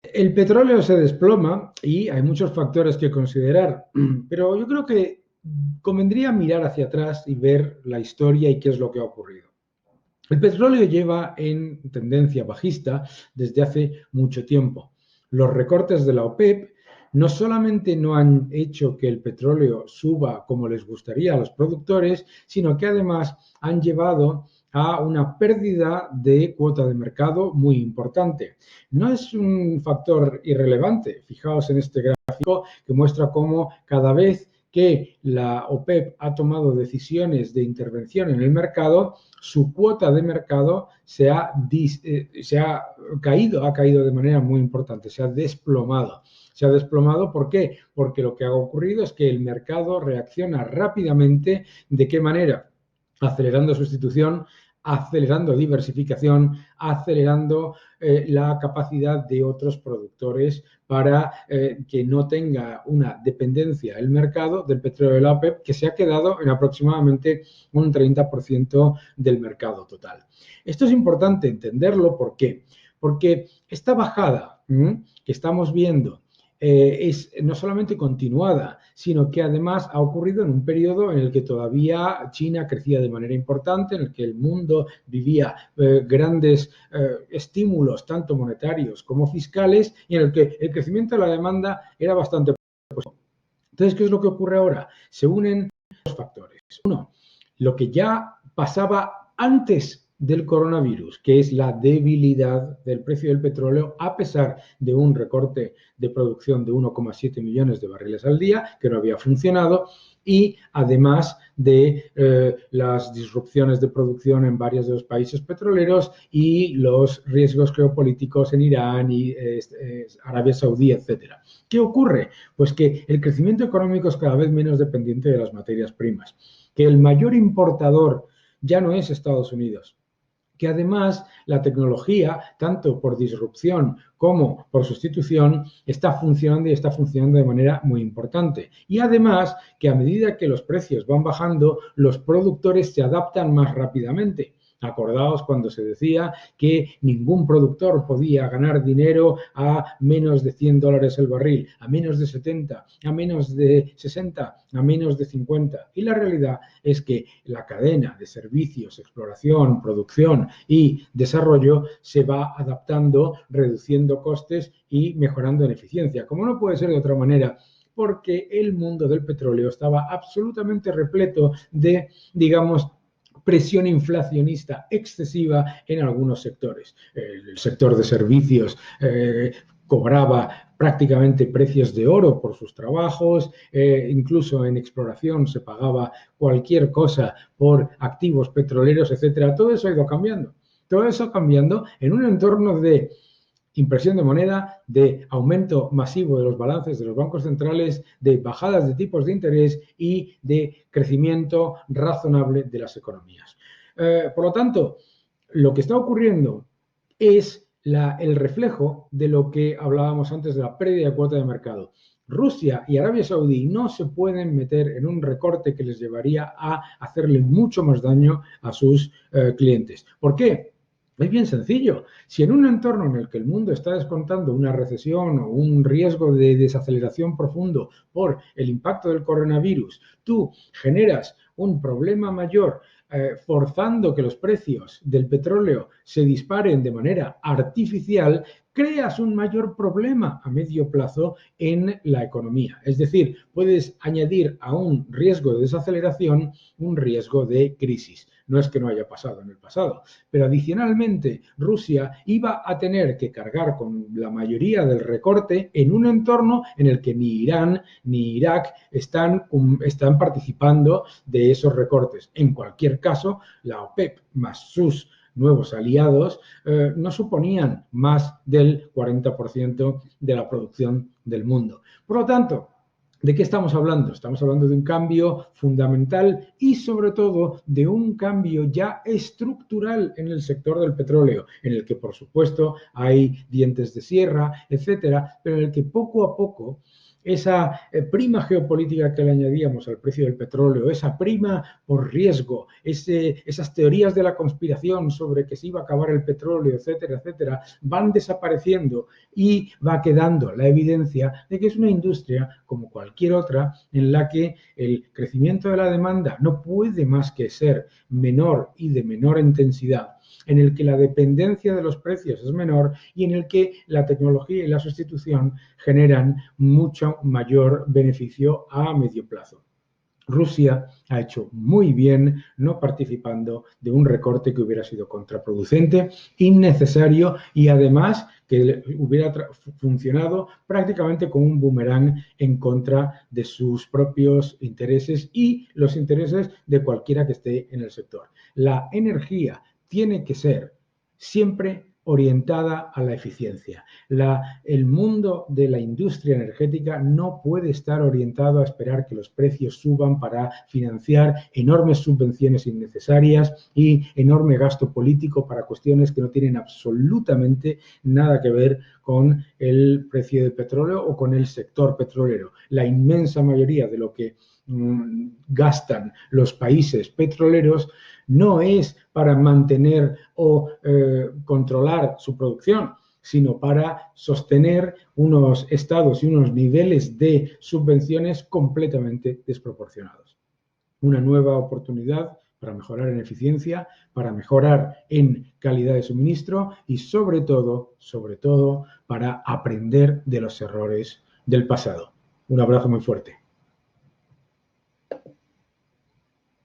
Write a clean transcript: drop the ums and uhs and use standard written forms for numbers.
El petróleo se desploma y hay muchos factores que considerar, pero yo creo que convendría mirar hacia atrás y ver la historia y qué es lo que ha ocurrido. El petróleo lleva en tendencia bajista desde hace mucho tiempo. Los recortes de la OPEP no solamente no han hecho que el petróleo suba como les gustaría a los productores, sino que además han llevado a una pérdida de cuota de mercado muy importante. No es un factor irrelevante. Fijaos en este gráfico que muestra cómo cada vez que la OPEP ha tomado decisiones de intervención en el mercado, su cuota de mercado se ha caído de manera muy importante, se ha desplomado. Se ha desplomado, ¿por qué? Porque lo que ha ocurrido es que el mercado reacciona rápidamente. ¿De qué manera? Acelerando sustitución, acelerando diversificación, acelerando la capacidad de otros productores para que no tenga una dependencia el mercado del petróleo de la OPEP, que se ha quedado en aproximadamente un 30% del mercado total. Esto es importante entenderlo, ¿por qué? Porque esta bajada que estamos viendo es no solamente continuada, sino que además ha ocurrido en un periodo en el que todavía China crecía de manera importante, en el que el mundo vivía grandes estímulos, tanto monetarios como fiscales, y en el que el crecimiento de la demanda era bastante positivo. Entonces, ¿qué es lo que ocurre ahora? Se unen dos factores. Uno, lo que ya pasaba antes del coronavirus, que es la debilidad del precio del petróleo a pesar de un recorte de producción de 1,7 millones de barriles al día, que no había funcionado, y además de las disrupciones de producción en varios de los países petroleros y los riesgos geopolíticos en Irán y Arabia Saudí, etcétera. ¿Qué ocurre? Pues que el crecimiento económico es cada vez menos dependiente de las materias primas, que el mayor importador ya no es Estados Unidos, que además la tecnología, tanto por disrupción como por sustitución, está funcionando y está funcionando de manera muy importante. Y además que a medida que los precios van bajando, los productores se adaptan más rápidamente. Acordaos cuando se decía que ningún productor podía ganar dinero a menos de $100 el barril, a menos de 70, a menos de 60, a menos de 50. Y la realidad es que la cadena de servicios, exploración, producción y desarrollo se va adaptando, reduciendo costes y mejorando en eficiencia. Como no puede ser de otra manera, porque el mundo del petróleo estaba absolutamente repleto de, digamos, presión inflacionista excesiva en algunos sectores. El sector de servicios cobraba prácticamente precios de oro por sus trabajos, incluso en exploración se pagaba cualquier cosa por activos petroleros, etcétera. Todo eso ha ido cambiando. Todo eso cambiando en un entorno de impresión de moneda, de aumento masivo de los balances de los bancos centrales, de bajadas de tipos de interés y de crecimiento razonable de las economías. Por lo tanto, lo que está ocurriendo es el reflejo de lo que hablábamos antes de la pérdida de cuota de mercado. Rusia y Arabia Saudí no se pueden meter en un recorte que les llevaría a hacerle mucho más daño a sus clientes. ¿Por qué? Es bien sencillo. Si en un entorno en el que el mundo está descontando una recesión o un riesgo de desaceleración profundo por el impacto del coronavirus, tú generas un problema mayor forzando que los precios del petróleo se disparen de manera artificial, creas un mayor problema a medio plazo en la economía. Es decir, puedes añadir a un riesgo de desaceleración un riesgo de crisis. No es que no haya pasado en el pasado, pero adicionalmente Rusia iba a tener que cargar con la mayoría del recorte en un entorno en el que ni Irán ni Irak están participando de esos recortes. En cualquier caso, la OPEP más sus nuevos aliados no suponían más del 40% de la producción del mundo. Por lo tanto, ¿de qué estamos hablando? Estamos hablando de un cambio fundamental y sobre todo de un cambio ya estructural en el sector del petróleo, en el que por supuesto hay dientes de sierra, etcétera, pero en el que poco a poco esa prima geopolítica que le añadíamos al precio del petróleo, esa prima por riesgo, esas teorías de la conspiración sobre que se iba a acabar el petróleo, etcétera, etcétera, van desapareciendo y va quedando la evidencia de que es una industria como cualquier otra en la que el crecimiento de la demanda no puede más que ser menor y de menor intensidad, en el que la dependencia de los precios es menor y en el que la tecnología y la sustitución generan mucho mayor beneficio a medio plazo. Rusia ha hecho muy bien no participando de un recorte que hubiera sido contraproducente, innecesario y además que hubiera funcionado prácticamente como un boomerang en contra de sus propios intereses y los intereses de cualquiera que esté en el sector. La energía tiene que ser siempre orientada a la eficiencia. El mundo de la industria energética no puede estar orientado a esperar que los precios suban para financiar enormes subvenciones innecesarias y enorme gasto político para cuestiones que no tienen absolutamente nada que ver con el precio del petróleo o con el sector petrolero. La inmensa mayoría de lo que gastan los países petroleros no es para mantener o controlar su producción, sino para sostener unos estados y unos niveles de subvenciones completamente desproporcionados. Una nueva oportunidad para mejorar en eficiencia, para mejorar en calidad de suministro y sobre todo, para aprender de los errores del pasado. Un abrazo muy fuerte.